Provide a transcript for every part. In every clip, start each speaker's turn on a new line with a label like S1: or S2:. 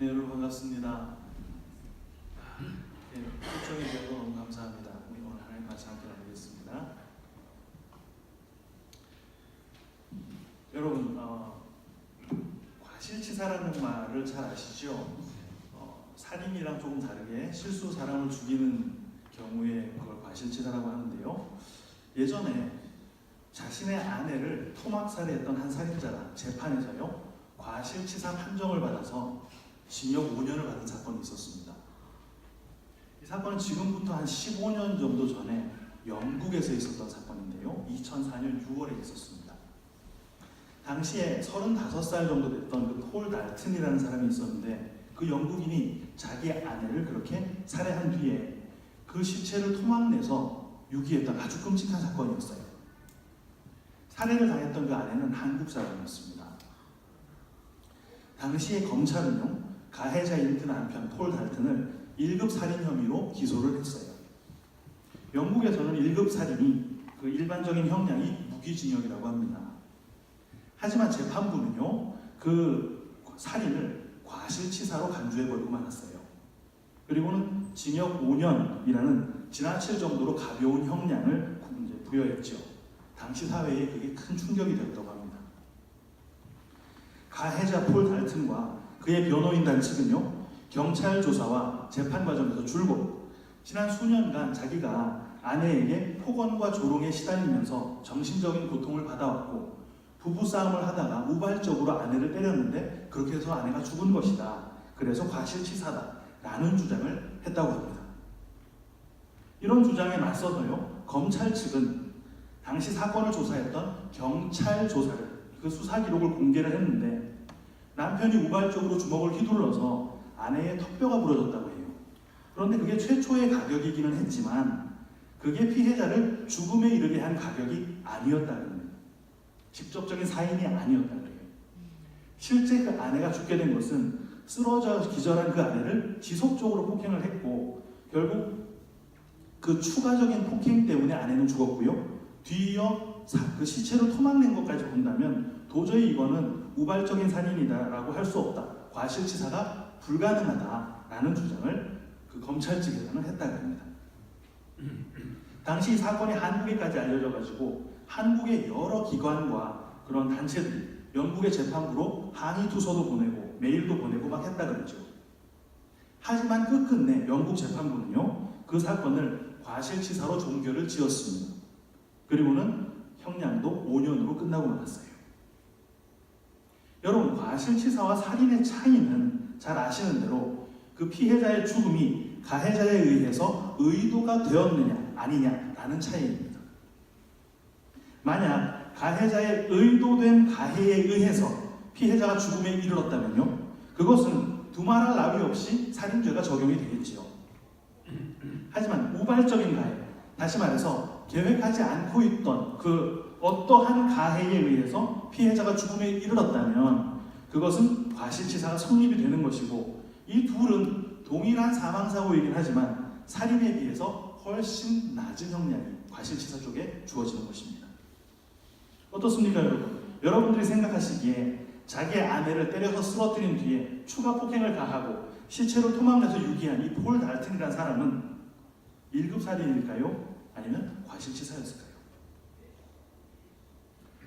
S1: 네, 여러분 반갑습니다. 네, 초청해 주셔서 너무 감사합니다. 우리 오늘 하나님 같이 함께 나누겠습니다. 여러분, 과실치사라는 말을 잘 아시죠? 살인이랑 조금 다르게 실수 사람을 죽이는 경우에 그걸 과실치사라고 하는데요. 예전에 자신의 아내를 토막살해했던 한 살인자가 재판에서요 과실치사 판정을 받아서 징역 5년을 받은 사건이 있었습니다. 이 사건은 지금부터 한 15년 정도 전에 영국에서 있었던 사건인데요. 2004년 6월에 있었습니다. 당시에 35살 정도 됐던 그 폴 달튼이라는 사람이 있었는데 그 영국인이 자기 아내를 그렇게 살해한 뒤에 그 시체를 토막내서 유기했던 아주 끔찍한 사건이었어요. 살해를 당했던 그 아내는 한국 사람이었습니다. 당시에 검찰은요 가해자인 그 남편 폴 달튼을 1급 살인 혐의로 기소를 했어요. 영국에서는 1급 살인이 그 일반적인 형량이 무기징역이라고 합니다. 하지만 재판부는요 그 살인을 과실치사로 간주해버리고 말았어요. 그리고는 징역 5년이라는 지나칠 정도로 가벼운 형량을 부여했죠. 당시 사회에 그게 큰 충격이 되었다고 합니다. 가해자 폴 달튼과 그의 변호인단 측은요 경찰 조사와 재판 과정에서 줄곧 지난 수년간 자기가 아내에게 폭언과 조롱에 시달리면서 정신적인 고통을 받아왔고 부부싸움을 하다가 우발적으로 아내를 때렸는데 그렇게 해서 아내가 죽은 것이다. 그래서 과실치사다 라는 주장을 했다고 합니다. 이런 주장에 맞서서요 검찰 측은 당시 사건을 조사했던 경찰 조사를 그 수사 기록을 공개를 했는데 남편이 우발적으로 주먹을 휘둘러서 아내의 턱뼈가 부러졌다고 해요. 그런데 그게 최초의 가격이기는 했지만 그게 피해자를 죽음에 이르게 한 가격이 아니었다는 거예요. 직접적인 사인이 아니었다는 거예요. 실제 그 아내가 죽게 된 것은 쓰러져 기절한 그 아내를 지속적으로 폭행을 했고 결국 그 추가적인 폭행 때문에 아내는 죽었고요. 뒤이어 그 시체를 토막낸 것까지 본다면 도저히 이거는 우발적인 살인이다라고 할 수 없다. 과실치사가 불가능하다라는 주장을 그 검찰 측에서는 했다고 합니다. 당시 이 사건이 한국에까지 알려져가지고 한국의 여러 기관과 그런 단체들이 영국의 재판부로 항의 투서도 보내고 메일도 보내고 막 했다 그랬죠. 하지만 끝끝내 영국 재판부는요 그 사건을 과실치사로 종결을 지었습니다. 그리고는 형량도 5년으로 끝나고 말았어요. 여러분, 과실치사와 살인의 차이는 잘 아시는 대로 그 피해자의 죽음이 가해자에 의해서 의도가 되었느냐 아니냐라는 차이입니다. 만약 가해자의 의도된 가해에 의해서 피해자가 죽음에 이르렀다면요 그것은 두말할 나위 없이 살인죄가 적용이 되겠지요. 하지만 우발적인 가해, 다시 말해서 계획하지 않고 있던 그 어떠한 가해에 의해서 피해자가 죽음에 이르렀다면 그것은 과실치사가 성립이 되는 것이고 이 둘은 동일한 사망사고이긴 하지만 살인에 비해서 훨씬 낮은 형량이 과실치사 쪽에 주어지는 것입니다. 어떻습니까 여러분? 여러분들이 생각하시기에 자기의 아내를 때려서 쓰러뜨린 뒤에 추가 폭행을 가하고 시체로 토막내서 유기한 이 폴 달튼이라는 사람은 1급 살인일까요? 아니면 과실치사였을까요?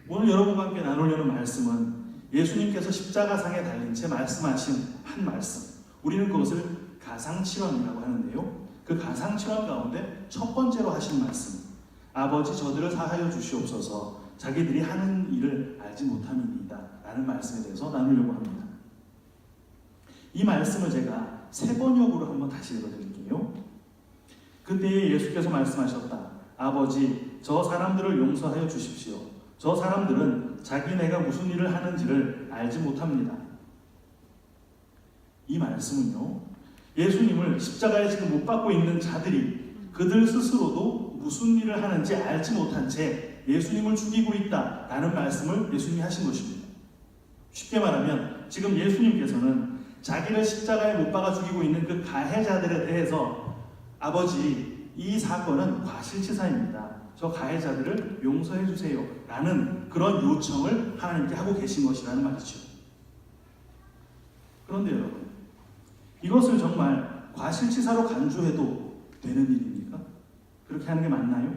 S1: 오늘 여러분과 함께 나누려는 말씀은 예수님께서 십자가상에 달린 채 말씀하신 한 말씀, 우리는 그것을 가상칠언이라고 하는데요 그 가상칠언 가운데 첫 번째로 하신 말씀, 아버지 저들을 사하여 주시옵소서 자기들이 하는 일을 알지 못함이니이다 라는 말씀에 대해서 나누려고 합니다. 이 말씀을 제가 세 번역으로 한번 다시 읽어드릴게요. 그때에 예수께서 말씀하셨다. 아버지 저 사람들을 용서하여 주십시오. 저 사람들은 자기네가 무슨 일을 하는지를 알지 못합니다. 이 말씀은요 예수님을 십자가에 지금 못 박고 있는 자들이 그들 스스로도 무슨 일을 하는지 알지 못한 채 예수님을 죽이고 있다라는 말씀을 예수님이 하신 것입니다. 쉽게 말하면 지금 예수님께서는 자기를 십자가에 못 박아 죽이고 있는 그 가해자들에 대해서 아버지 이 사건은 과실치사입니다. 저 가해자들을 용서해 주세요 라는 그런 요청을 하나님께 하고 계신 것이라는 말이죠. 그런데 여러분 이것을 정말 과실치사로 간주해도 되는 일입니까? 그렇게 하는 게 맞나요?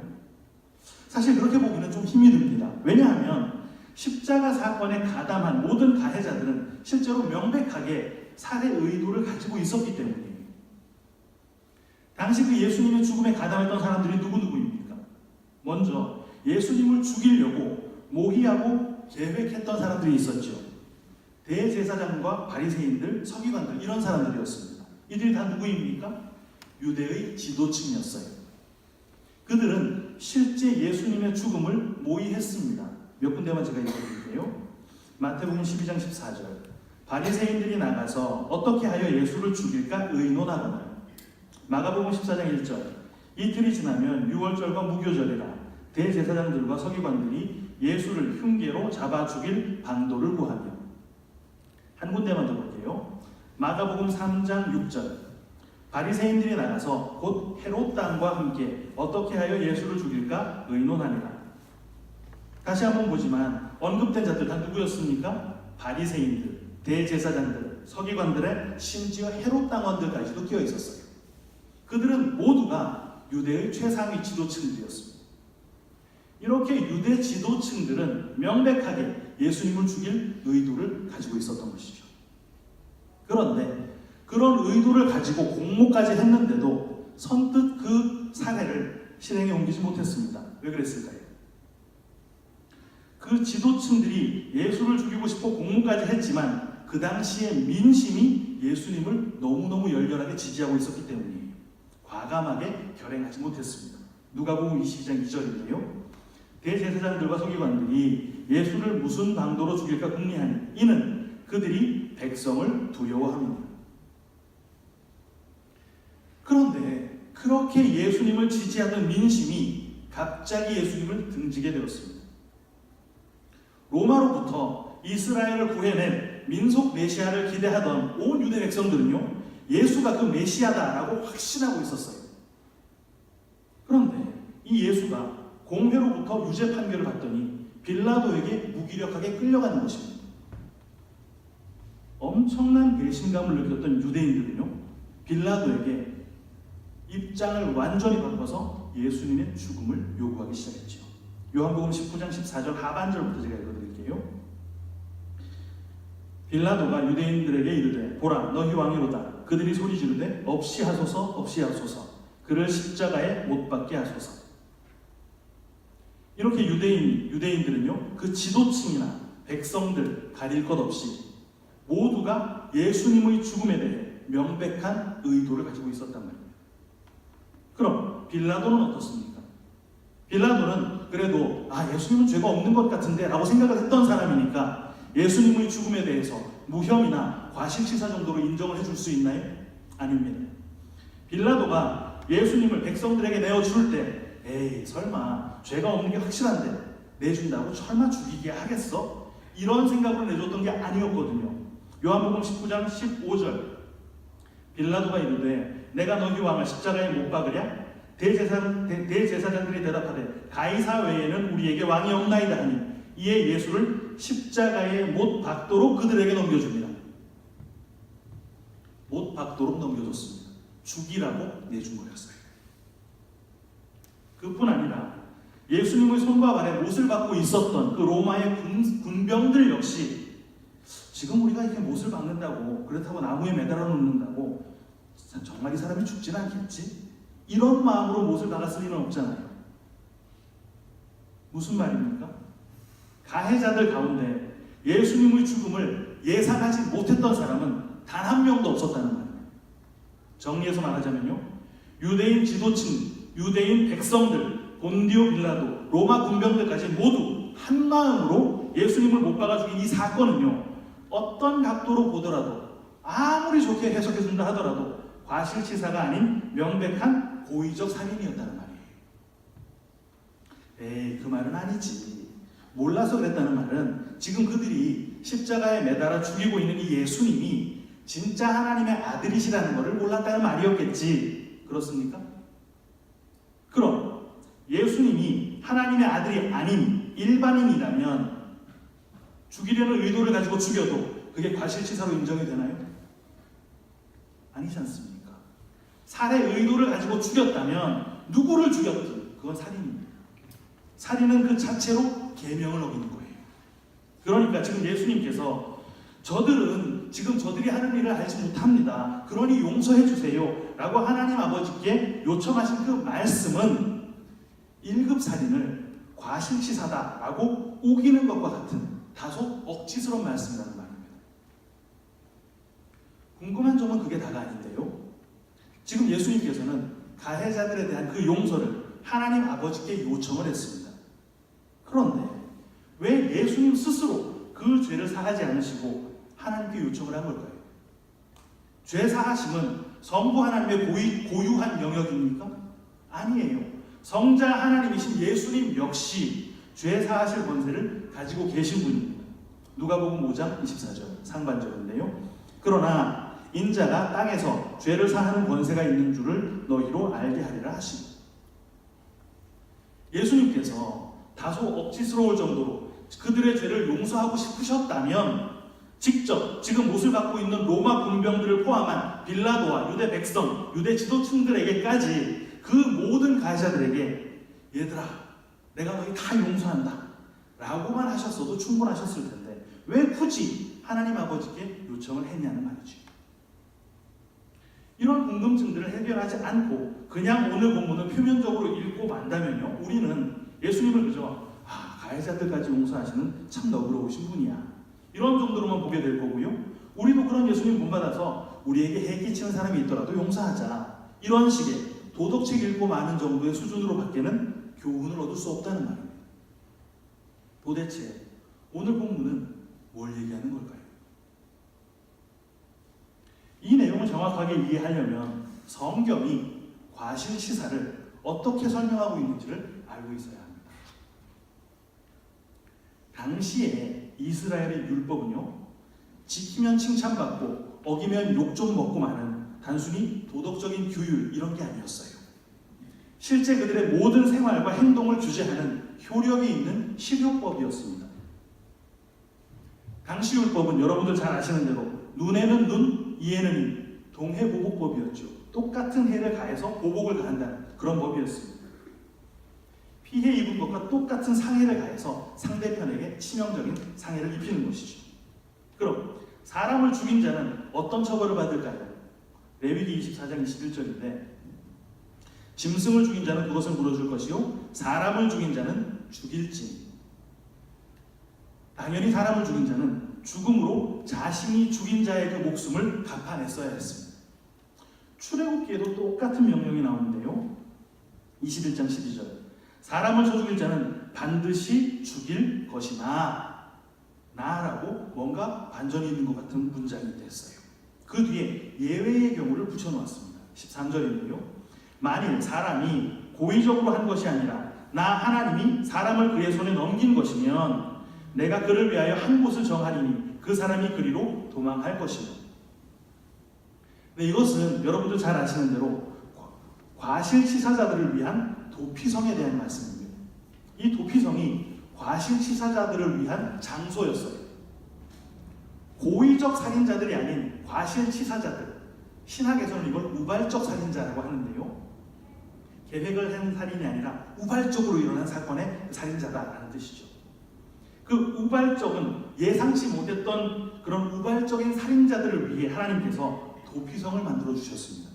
S1: 사실 그렇게 보기는 좀 힘이 듭니다. 왜냐하면 십자가 사건에 가담한 모든 가해자들은 실제로 명백하게 살해 의도를 가지고 있었기 때문이에요. 당시 그 예수님의 죽음에 가담했던 사람들이 누구입니까? 먼저 예수님을 죽이려고 모의하고 계획했던 사람들이 있었죠. 대제사장과 바리새인들, 서기관들 이런 사람들이었습니다. 이들이 다 누구입니까? 유대의 지도층이었어요. 그들은 실제 예수님의 죽음을 모의했습니다. 몇 군데만 제가 읽어드릴게요. 마태복음 12장 14절 바리새인들이 나가서 어떻게 하여 예수를 죽일까 의논하거나. 마가복음 14장 1절 이틀이 지나면 유월절과 무교절이라 대제사장들과 서기관들이 예수를 흉계로 잡아 죽일 방도를 구하며. 한 군데만 더 볼게요. 마가복음 3장 6절 바리새인들이 나가서 곧 헤롯 땅과 함께 어떻게 하여 예수를 죽일까 의논하니라. 다시 한번 보지만 언급된 자들 다 누구였습니까? 바리새인들, 대제사장들, 서기관들의 심지어 헤롯 땅원들까지도 끼어 있었어요. 그들은 모두가 유대의 최상위 지도층들이었습니다. 이렇게 유대 지도층들은 명백하게 예수님을 죽일 의도를 가지고 있었던 것이죠. 그런데 그런 의도를 가지고 공모까지 했는데도 선뜻 그 사례를 실행에 옮기지 못했습니다. 왜 그랬을까요? 그 지도층들이 예수를 죽이고 싶어 공모까지 했지만 그 당시에 민심이 예수님을 너무너무 열렬하게 지지하고 있었기 때문이에요. 과감하게 결행하지 못했습니다. 누가복음 22장 2절인데요. 대제사장들과 서기관들이 예수를 무슨 방도로 죽일까 궁리하니 이는 그들이 백성을 두려워함이니라. 그런데 그렇게 예수님을 지지하던 민심이 갑자기 예수님을 등지게 되었습니다. 로마로부터 이스라엘을 구해낸 민속 메시아를 기대하던 온 유대 백성들은요, 예수가 그 메시아다라고 확신하고 있었어요. 그런데 이 예수가 공회로부터 유죄 판결을 받더니 빌라도에게 무기력하게 끌려가는 것입니다. 엄청난 배신감을 느꼈던 유대인들은요, 빌라도에게 입장을 완전히 바꿔서 예수님의 죽음을 요구하기 시작했죠. 요한복음 19장 14절 하반절부터 제가 읽어드릴게요. 빌라도가 유대인들에게 이르되 보라 너희 왕이로다. 그들이 소리 지르되 없이 하소서 없이 하소서. 그를 십자가에 못 박게 하소서. 이렇게 유대인들은요, 그 지도층이나 백성들 가릴 것 없이 모두가 예수님의 죽음에 대해 명백한 의도를 가지고 있었단 말입니다. 그럼 빌라도는 어떻습니까? 빌라도는 그래도 예수님은 죄가 없는 것 같은데 라고 생각을 했던 사람이니까 예수님의 죽음에 대해서 무혐의나 과실치사 정도로 인정을 해줄 수 있나요? 아닙니다. 빌라도가 예수님을 백성들에게 내어줄 때 에이 설마 죄가 없는 게 확실한데 내준다고 설마 죽이게 하겠어? 이런 생각으로 내줬던 게 아니었거든요. 요한복음 19장 15절 빌라도가 이르되 내가 너희 왕을 십자가에 못 박으랴? 대제사장들이 대답하되 가이사 외에는 우리에게 왕이 없나이다 하니 이에 예수를 십자가에 못 박도록 그들에게 넘겨줍니다. 못 박도록 넘겨줬습니다. 죽이라고 내준 거였어요. 그뿐 아니라 예수님의 손과 발에 못을 박고 있었던 그 로마의 군병들 역시 지금 우리가 이렇게 못을 박는다고 그렇다고 나무에 매달아 놓는다고 정말 이 사람이 죽진 않겠지? 이런 마음으로 못을 박았을 리는 없잖아요. 무슨 말입니까? 가해자들 가운데 예수님의 죽음을 예상하지 못했던 사람은 단 한 명도 없었다는 말이에요. 정리해서 말하자면요, 유대인 지도층, 유대인 백성들, 본디오 빌라도, 로마 군병들까지 모두 한 마음으로 예수님을 못 박아 죽인 이 사건은요, 어떤 각도로 보더라도 아무리 좋게 해석해준다 하더라도 과실치사가 아닌 명백한 고의적 살인이었다는 말이에요. 에이, 그 말은 아니지. 몰라서 그랬다는 말은 지금 그들이 십자가에 매달아 죽이고 있는 이 예수님이 진짜 하나님의 아들이시라는 것을 몰랐다는 말이었겠지. 그렇습니까? 그럼 예수님이 하나님의 아들이 아닌 일반인이라면 죽이려는 의도를 가지고 죽여도 그게 과실치사로 인정이 되나요? 아니지 않습니까? 살해 의도를 가지고 죽였다면 누구를 죽였든 그건 살인입니다. 살인은 그 자체로 계명을 어기는 거예요. 그러니까 지금 예수님께서 저들이 하는 일을 알지 못합니다. 그러니 용서해 주세요 라고 하나님 아버지께 요청하신 그 말씀은 1급 살인을 과실치사다 라고 우기는 것과 같은 다소 억지스러운 말씀이라는 말입니다. 궁금한 점은 그게 다가 아닌데요. 지금 예수님께서는 가해자들에 대한 그 용서를 하나님 아버지께 요청을 했습니다. 그런데 왜 예수님 스스로 그 죄를 사하지 않으시고 하나님께 요청을 한 걸까요? 죄 사하심은 성부 하나님의 고유한 영역입니까? 아니에요. 성자 하나님이신 예수님 역시 죄 사하실 권세를 가지고 계신 분입니다. 누가복음 5장 24절 상반절인데요. 그러나 인자가 땅에서 죄를 사하는 권세가 있는 줄을 너희로 알게 하리라 하시니, 예수님께서 다소 억지스러울 정도로 그들의 죄를 용서하고 싶으셨다면 직접 지금 못을 갖고 있는 로마 군병들을 포함한 빌라도와 유대 백성, 유대 지도층들에게까지 그 모든 가해자들에게 얘들아 내가 너희 다 용서한다 라고만 하셨어도 충분하셨을 텐데 왜 굳이 하나님 아버지께 요청을 했냐는 말이죠. 이런 궁금증들을 해결하지 않고 그냥 오늘 본문을 표면적으로 읽고 만다면요, 우리는 예수님을 그저 가해자들까지 용서하시는 참 너그러우신 분이야 이런 정도로만 보게 될 거고요, 우리도 그런 예수님 본받아서 우리에게 해 끼치는 사람이 있더라도 용서하자 이런 식의 도덕책 읽고 마는 정도의 수준으로 밖에는 교훈을 얻을 수 없다는 말입니다. 도대체 오늘 본문은 뭘 얘기하는 걸까요? 이 내용을 정확하게 이해하려면 성경이 과실치사를 어떻게 설명하고 있는지를 알고 있어야 합니다. 당시에 이스라엘의 율법은요, 지키면 칭찬받고 어기면 욕 좀 먹고 마는 단순히 도덕적인 규율 이런 게 아니었어요. 실제 그들의 모든 생활과 행동을 규제하는 효력이 있는 실효법이었습니다. 당시 율법은 여러분들 잘 아시는 대로 눈에는 눈, 이에는 이, 동해보복법이었죠. 똑같은 해를 가해서 보복을 가한다는 그런 법이었습니다. 피해 입은 것과 똑같은 상해를 가해서 상대편에게 치명적인 상해를 입히는 것이죠. 그럼 사람을 죽인 자는 어떤 처벌을 받을까요? 레위기 24장 21절인데 짐승을 죽인 자는 그것을 물어줄 것이요 사람을 죽인 자는 죽일지. 당연히 사람을 죽인 자는 죽음으로 자신이 죽인 자의 그 목숨을 갚아냈어야 했습니다. 출애굽기에도 똑같은 명령이 나오는데요, 21장 12절 사람을 쳐 죽일 자는 반드시 죽일 것이나 나라고 뭔가 반전이 있는 것 같은 문장이 됐어요. 그 뒤에 예외의 경우를 붙여놓았습니다. 13절인데요 만일 사람이 고의적으로 한 것이 아니라 나 하나님이 사람을 그의 손에 넘긴 것이면 내가 그를 위하여 한 곳을 정하리니 그 사람이 그리로 도망할 것이며. 네, 이것은 여러분들 잘 아시는 대로 과실치사자들을 위한 도피성에 대한 말씀입니다. 이 도피성이 과실치사자들을 위한 장소였어요. 고의적 살인자들이 아닌 과실치사자들, 신학에서는 이걸 우발적 살인자라고 하는데요, 계획을 한 살인이 아니라 우발적으로 일어난 사건의 살인자다라는 뜻이죠. 그 우발적은 예상치 못했던 그런 우발적인 살인자들을 위해 하나님께서 도피성을 만들어 주셨습니다.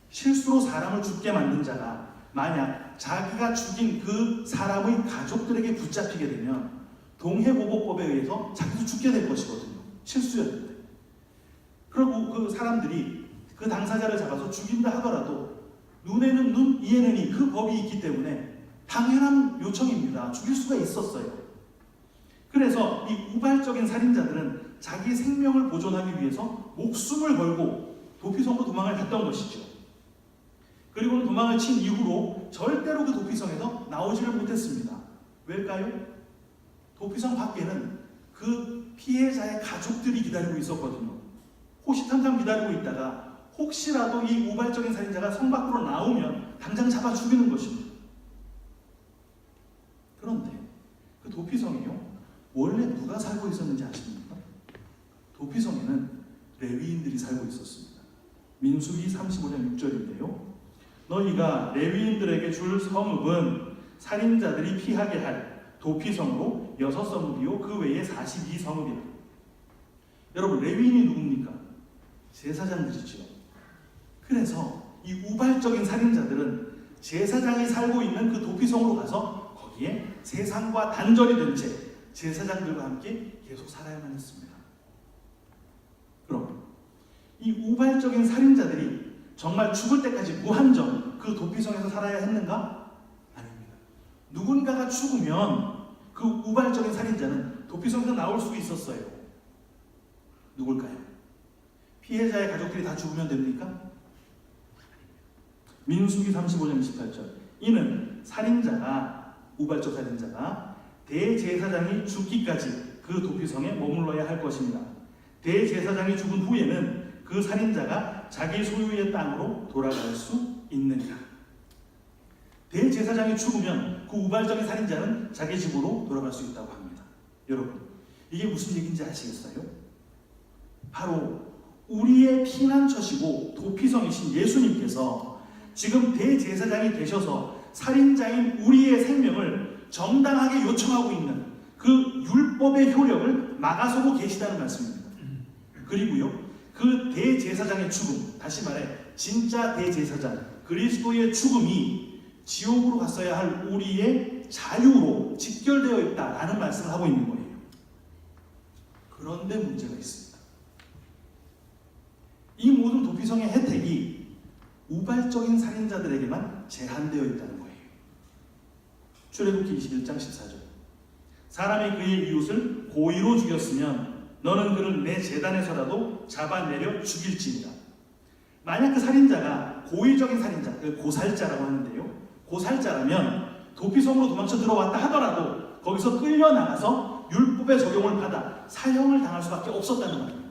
S1: 실수로 사람을 죽게 만든 자가 만약 자기가 죽인 그 사람의 가족들에게 붙잡히게 되면 동해보복법에 의해서 자기도 죽게 될 것이거든요. 실수였는데. 그리고 그 사람들이 그 당사자를 잡아서 죽인다 하더라도 눈에는 눈, 이에는 이, 그 법이 있기 때문에 당연한 요청입니다. 죽일 수가 있었어요. 그래서 이 우발적인 살인자들은 자기 생명을 보존하기 위해서 목숨을 걸고 도피성으로 도망을 갔던 것이죠. 그리고는 도망을 친 이후로 절대로 그 도피성에서 나오지를 못했습니다. 왜일까요? 도피성 밖에는 그 피해자의 가족들이 기다리고 있었거든요. 호시탐탐 기다리고 있다가 혹시라도 이 우발적인 살인자가 성 밖으로 나오면 당장 잡아 죽이는 것입니다. 그런데 그 도피성이요, 원래 누가 살고 있었는지 아십니까? 도피성에는 레위인들이 살고 있었습니다. 민수기 35장 6절인데요. 너희가 레위인들에게 줄 성읍은 살인자들이 피하게 할 도피성으로 6성읍이요 그 외에 42성읍이라. 여러분, 레위인이 누굽니까? 제사장들이죠. 그래서 이 우발적인 살인자들은 제사장이 살고 있는 그 도피성으로 가서 거기에 세상과 단절이 된 채 제사장들과 함께 계속 살아야만 했습니다. 그럼 이 우발적인 살인자들이 정말 죽을 때까지 무한정 그 도피성에서 살아야 했는가? 아닙니다. 누군가가 죽으면 그 우발적인 살인자는 도피성에서 나올 수 있었어요. 누굴까요? 피해자의 가족들이 다 죽으면 됩니까? 민수기 35장 28절. 이는 살인자가, 우발적 살인자가 대제사장이 죽기까지 그 도피성에 머물러야 할 것입니다. 대제사장이 죽은 후에는 그 살인자가 자기 소유의 땅으로 돌아갈 수 있느니라. 대제사장이 죽으면 그 우발적인 살인자는 자기 집으로 돌아갈 수 있다고 합니다. 여러분, 이게 무슨 얘기인지 아시겠어요? 바로 우리의 피난처시고 도피성이신 예수님께서 지금 대제사장이 되셔서 살인자인 우리의 생명을 정당하게 요청하고 있는 그 율법의 효력을 막아서고 계시다는 말씀입니다. 그리고요, 그 대제사장의 죽음, 다시 말해 진짜 대제사장 그리스도의 죽음이 지옥으로 갔어야 할 우리의 자유로 직결되어 있다라는 말씀을 하고 있는 거예요. 그런데 문제가 있습니다. 이 모든 도피성의 혜택이 우발적인 살인자들에게만 제한되어 있다는 거예요. 출애굽기 21장 14절. 사람이 그의 이웃을 고의로 죽였으면 너는 그를 내 제단에서라도 잡아내려 죽일지니라. 만약 그 살인자가 고의적인 살인자, 고살자라고 하는데요, 고살자라면 도피성으로 도망쳐 들어왔다 하더라도 거기서 끌려나가서 율법의 적용을 받아 사형을 당할 수밖에 없었다는 말입니다.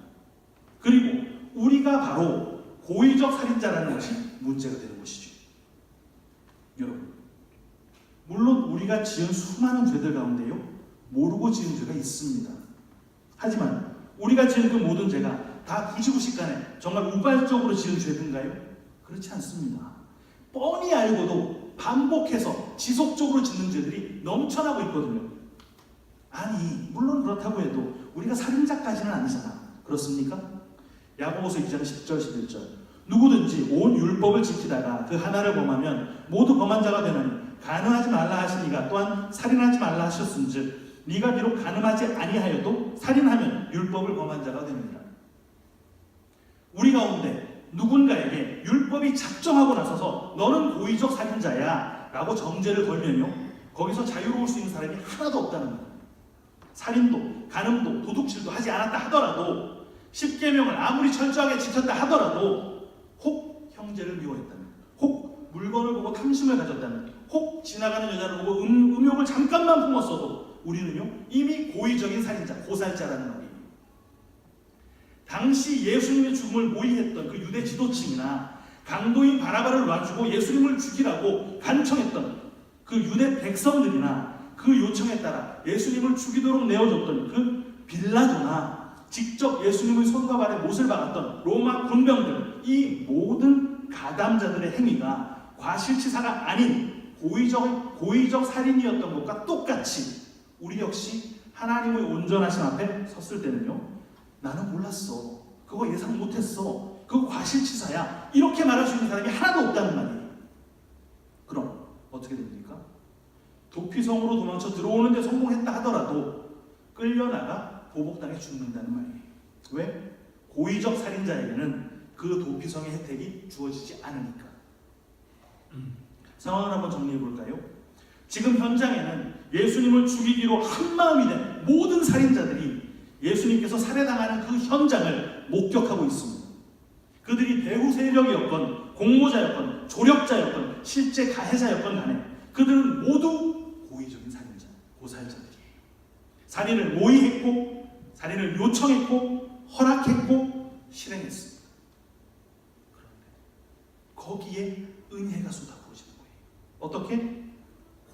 S1: 그리고 우리가 바로 고의적 살인자라는 것이 문제가 되는 것이죠. 여러분, 물론 우리가 지은 수많은 죄들 가운데요, 모르고 지은 죄가 있습니다. 하지만 우리가 지은 그 모든 죄가 다 구지구식간에 정말 우발적으로 지은 죄인가요? 그렇지 않습니다. 뻔히 알고도 반복해서 지속적으로 짓는 죄들이 넘쳐나고 있거든요. 아니, 물론 그렇다고 해도 우리가 살인자까지는 아니잖아. 그렇습니까? 야고보서 2장 10절 11절. 누구든지 온 율법을 지키다가 그 하나를 범하면 모두 범한 자가 되나니 간음하지 말라 하시니가 또한 살인하지 말라 하셨은즉 네가 비록 간음하지 아니하여도 살인하면 율법을 범한 자가 됩니다. 우리 가운데 누군가에게 율법이 작정하고 나서서 너는 고의적 살인자야 라고 정죄를 걸면요, 거기서 자유로울 수 있는 사람이 하나도 없다는 거예요. 살인도 간음도 도둑질도 하지 않았다 하더라도, 십계명을 아무리 철저하게 지켰다 하더라도 혹 형제를 미워했다면, 혹 물건을 보고 탐심을 가졌다면, 혹 지나가는 여자를 보고 음욕을 잠깐만 품었어도 우리는요 이미 고의적인 살인자, 고살자라는 말이에요. 당시 예수님의 죽음을 모의했던 그 유대 지도층이나 강도인 바라바를 놔주고 예수님을 죽이라고 간청했던 그 유대 백성들이나 그 요청에 따라 예수님을 죽이도록 내어줬던 그 빌라도나 직접 예수님의 손과 발에 못을 박았던 로마 군병들, 이 모든 가담자들의 행위가 과실치사가 아닌 고의적 살인이었던 것과 똑같이 우리 역시 하나님의 온전하신 앞에 섰을 때는요, 나는 몰랐어, 그거 예상 못했어, 그거 과실치사야, 이렇게 말할 수 있는 사람이 하나도 없다는 말이에요. 그럼 어떻게 됩니까? 도피성으로 도망쳐 들어오는데 성공했다 하더라도 끌려나가 보복당해 죽는다는 말이에요. 왜? 고의적 살인자에게는 그 도피성의 혜택이 주어지지 않으니까. 상황을 한번 정리해 볼까요? 지금 현장에는 예수님을 죽이기로 한마음이 된 모든 살인자들이 예수님께서 살해당하는 그 현장을 목격하고 있습니다. 그들이 배후 세력이었건 공모자였건 조력자였건 실제 가해자였건 간에 그들은 모두 고의적인 살인자, 고살자들이에요. 살인을 모의했고, 살인을 요청했고, 허락했고, 실행했습니다. 그런데 거기에 은혜가 쏟아부어지는 거예요. 어떻게?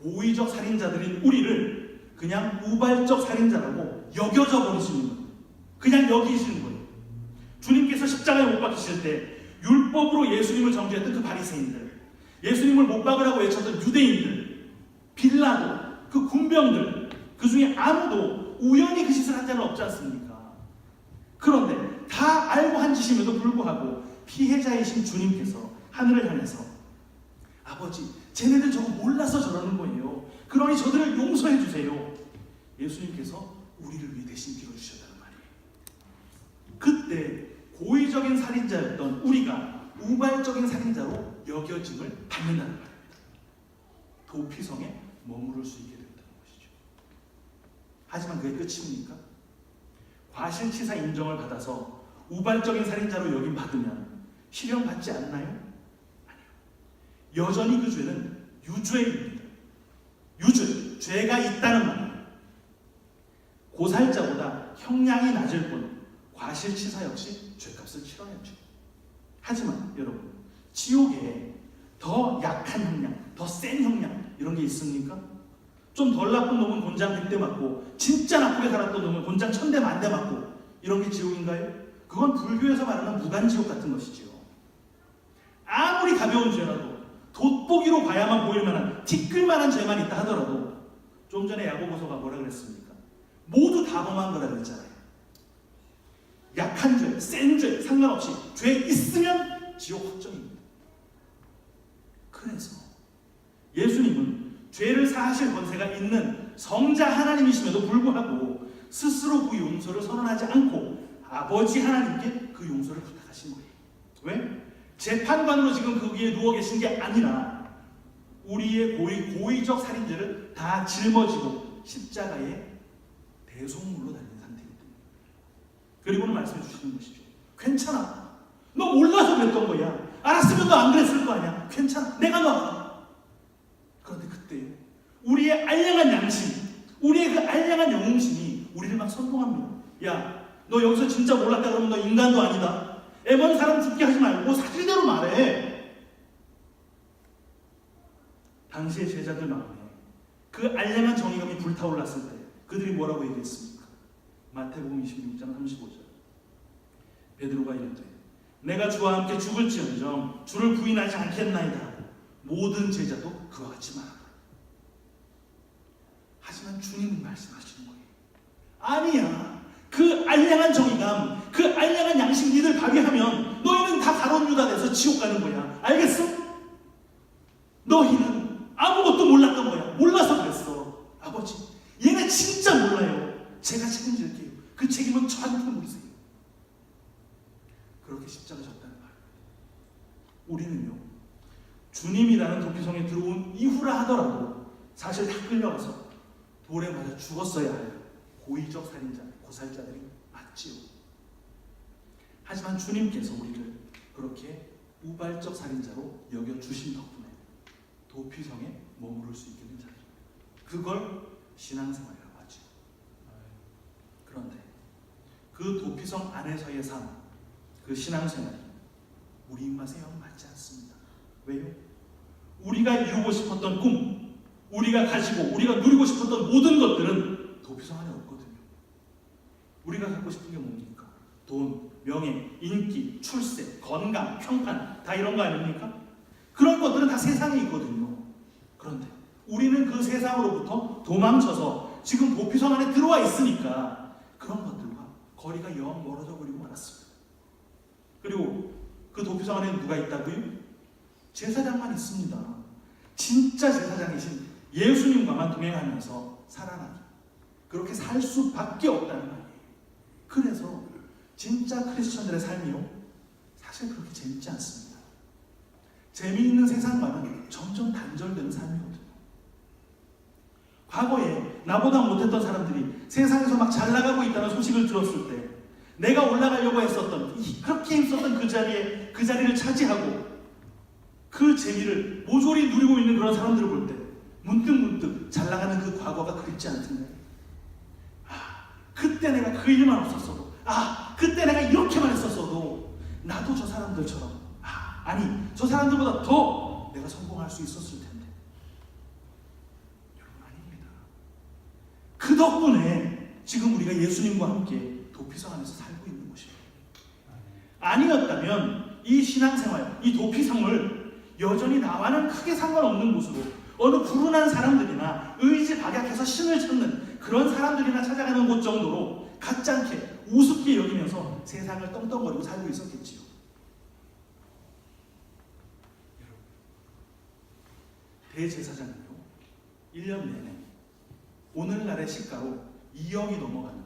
S1: 고의적 살인자들인 우리를 그냥 우발적 살인자라고 여겨져 버리시는 거예요. 그냥 여기시는 거예요. 주님께서 십자가에 못 박히실 때 율법으로 예수님을 정죄했던 그 바리새인들, 예수님을 못 박으라고 외쳤던 유대인들, 빌라도, 그 군병들, 그 중에 아무도 우연히 그 짓을 한 자는 없지 않습니까? 그런데 다 알고 한 짓임에도 불구하고 피해자이신 주님께서 하늘을 향해서 아버지, 쟤네들 저거 몰라서 저러는 거예요. 그러니 저들을 용서해 주세요. 예수님께서 우리를 위해 대신 빌어주셨다는 말이에요. 그때 고의적인 살인자였던 우리가 우발적인 살인자로 여겨짐을 받는다는 말입니다. 도피성에 머무를 수 있게 된다는 것이죠. 하지만 그게 끝입니까? 과실치사 인정을 받아서 우발적인 살인자로 여김받으면 실형받지 않나요? 아니요. 여전히 그 죄는 유죄입니다. 유죄, 죄가 있다는 말이에요. 고살자보다 형량이 낮을 뿐 과실치사 역시 죄값을 치러야죠. 하지만 여러분, 지옥에 더 약한 형량, 더 센 형량 이런 게 있습니까? 좀 덜 나쁜 놈은 곤장 100대 맞고 진짜 나쁘게 살았던 놈은 곤장 1000대 만대 맞고 이런 게 지옥인가요? 그건 불교에서 말하는 무간지옥 같은 것이지요. 아무리 가벼운 죄라도 돋보기로 봐야만 보일 만한 티끌만한 죄만 있다 하더라도 좀 전에 야고보서가 뭐라 그랬습니까? 모두 다 범한 거라 그랬잖아요. 약한 죄, 센 죄 상관없이 죄 있으면 지옥 확정입니다. 그래서 예수님은 죄를 사하실 권세가 있는 성자 하나님이심에도 불구하고 스스로 그 용서를 선언하지 않고 아버지 하나님께 그 용서를 부탁하신 거예요. 왜? 재판관으로 지금 그 위에 누워 계신 게 아니라 우리의 고의적 살인죄를 다 짊어지고 십자가에 대속물로 달린 상태이기 때문에. 그리고는 말씀해 주시는 것이죠. 괜찮아. 너 몰라서 그랬던 거야. 알았으면 너 안 그랬을 거 아니야. 괜찮아. 내가 놔. 그런데 그때 우리의 알량한 양심, 우리의 그 알량한 영웅심이 우리를 막 선동합니다. 야, 너 여기서 진짜 몰랐다 그러면 너 인간도 아니다. 애먼 사람 죽게 하지 말고 사실대로 말해. 당시의 제자들 마음에 그 알량한 정의감이 불타올랐을 때 그들이 뭐라고 얘기했습니까? 마태복음 26장 35절. 베드로가 이르되 내가 주와 함께 죽을지언정 주를 부인하지 않겠나이다. 모든 제자도 그와 같이 말하라. 하지만 주님은 말씀하시는 거예요. 아니야. 그 알량한 정의감, 그 알량한 양심 니들 발휘하면 너희는 다 가론 유다 돼서 지옥 가는 거야. 알겠어? 너희는 아무것도 몰랐던 거야. 몰라서 그랬어. 아버지, 얘네 진짜 몰라요. 제가 책임질게요. 그 책임은 저한테 물으세요. 그렇게 십자가 졌다는 말. 우리는요, 주님이라는 도피성에 들어온 이후라 하더라도 사실 다 끌려가서 돌에 맞아 죽었어야 할 고의적 살인자, 고살자들이 맞지요. 하지만 주님께서 우리를 그렇게 우발적 살인자로 여겨주신 덕분에 도피성에 머무를 수 있게 된 자들입니다. 그걸 신앙생활이라고 하죠. 그런데 그 도피성 안에서의 삶, 그 신앙생활이 우리 입맛에 영 맞지 않습니다. 왜요? 우리가 이루고 싶었던 꿈, 우리가 가지고 우리가 누리고 싶었던 모든 것들은 도피성 안에 없거든요. 우리가 갖고 싶은 게 뭡니까? 돈, 명예, 인기, 출세, 건강, 평판 다 이런 거 아닙니까? 그런 것들은 다 세상에 있거든요. 그런데 우리는 그 세상으로부터 도망쳐서 지금 도피성 안에 들어와 있으니까 그런 것들과 거리가 영 멀어져 버리고 말았습니다. 그리고 그 도피성 안에는 누가 있다고요? 제사장만 있습니다. 진짜 제사장이신 예수님과만 동행하면서 살아나기. 그렇게 살 수밖에 없다는 말이에요. 그래서 진짜 크리스천들의 삶이요, 사실 그렇게 재밌지 않습니다. 재미있는 세상과는 점점 단절되는 삶이거든요. 과거에 나보다 못했던 사람들이 세상에서 막 잘 나가고 있다는 소식을 들었을 때 내가 올라가려고 했었던, 그렇게 힘썼던 그 자리를 차지하고 그 재미를 모조리 누리고 있는 그런 사람들을 볼 때 문득문득 잘 나가는 그 과거가 그립지 않던가요? 그때 내가 그 일만 없었어도, 그때 내가 이렇게만 했었어도 나도 저 사람들처럼, 아니 저 사람들보다 더 내가 성공할 수 있었을 텐데. 여러분, 아닙니다. 그 덕분에 지금 우리가 예수님과 함께 도피성 안에서 살고 있는 것입니다. 아니었다면 이 신앙생활, 이 도피성을 여전히 나와는 크게 상관없는 곳으로 어느 불운한 사람들이나 의지박약해서 신을 찾는 그런 사람들이나 찾아가는 곳 정도로 가짜않게 우습게 여기면서 세상을 떵떵거리고 살고 있었겠지요. 대제사장은요 1년 내내 오늘날의 시가로 2억이 넘어가는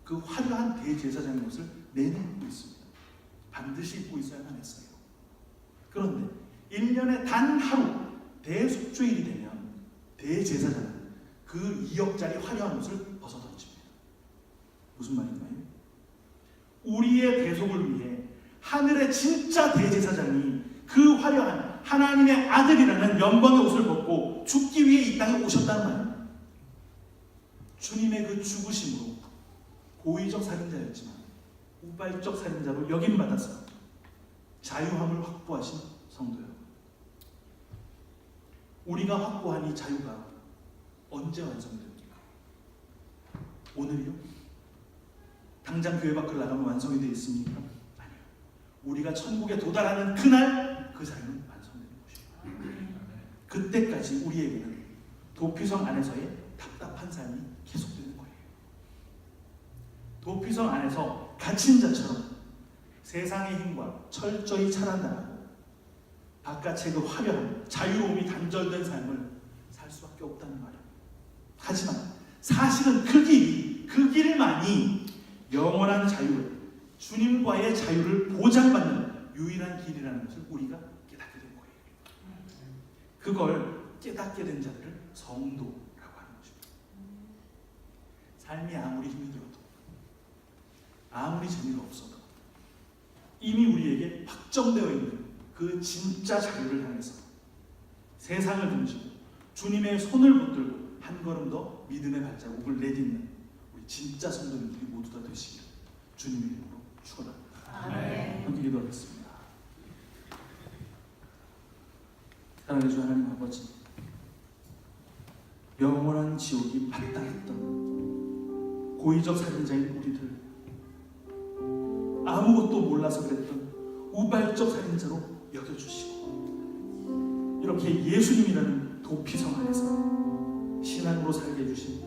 S1: 그 화려한 대제사장의 옷을 내내 입고 있습니다. 반드시 입고 있어야만 했어요. 그런데 1년에 단 하루 대속죄일이 되면 대제사장은 그 2억짜리 화려한 옷을 벗어던집니다. 무슨 말인가요? 우리의 대속을 위해 하늘의 진짜 대제사장이 그 화려한 하나님의 아들이라는 영광의 옷을 벗고 죽기 위해 이 땅에 오셨다는 말입니다. 주님의 그 죽으심으로 고의적 살인자였지만 우발적 살인자로 여김받아서 자유함을 확보하신 성도요. 우리가 확보한 이 자유가 언제 완성됩니까? 오늘이요? 당장 교회 밖을 나가면 완성이 되어 있습니까? 아니요. 우리가 천국에 도달하는 그날 그 자유는 완성되는 것입니다. 그때까지 우리에게는 도피성 안에서의 답답한 삶이 계속되는 거예요. 도피성 안에서 갇힌 자처럼 세상의 힘과 철저히 차단당하고 바깥의 그 화려한 자유로움이 단절된 삶을 살 수밖에 없다는 말이에요. 하지만 사실은 그 길만이 영원한 자유를, 주님과의 자유를 보장받는 유일한 길이라는 것을 우리가 깨닫게 된 거예요. 그걸 깨닫게 된 자들을 성도라고 하는 것입니다. 삶이 아무리 힘이 들어도 아무리 재미가 없어도 이미 우리에게 확정되어 있는 그 진짜 자유를 향해서 세상을 던지고 주님의 손을 붙들고 한 걸음 더 믿음의 발자국을 내딛는 우리 진짜 성도님들이 모두 다 되시기를 주님의 이름으로 축원합니다. 함께 기도하겠습니다. 사랑해 주 하나님 아버지, 영원한 지옥이 마땅했던 고의적 살인자인 우리들, 아무것도 몰라서 그랬던 우발적 살인자로 여겨주시고 이렇게 예수님이라는 도피성 안에서 신앙으로 살게 해주신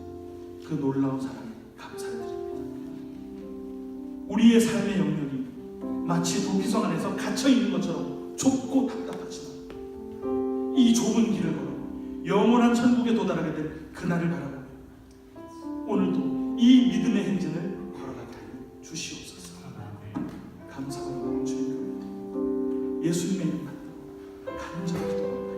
S1: 그 놀라운 사랑에 감사를 드립니다. 우리의 삶의 영역이 마치 도피성 안에서 갇혀있는 것처럼 좁고 답답하지만 이 좁은 길을 걸어 영원한 천국에 도달하게 될 그날을 바라보며 오늘도 이 믿음의 행진을 걸어가게 하여 주시옵소서. 감사하고 주님 예수님의 이름 받들어 간절히 기도합니다.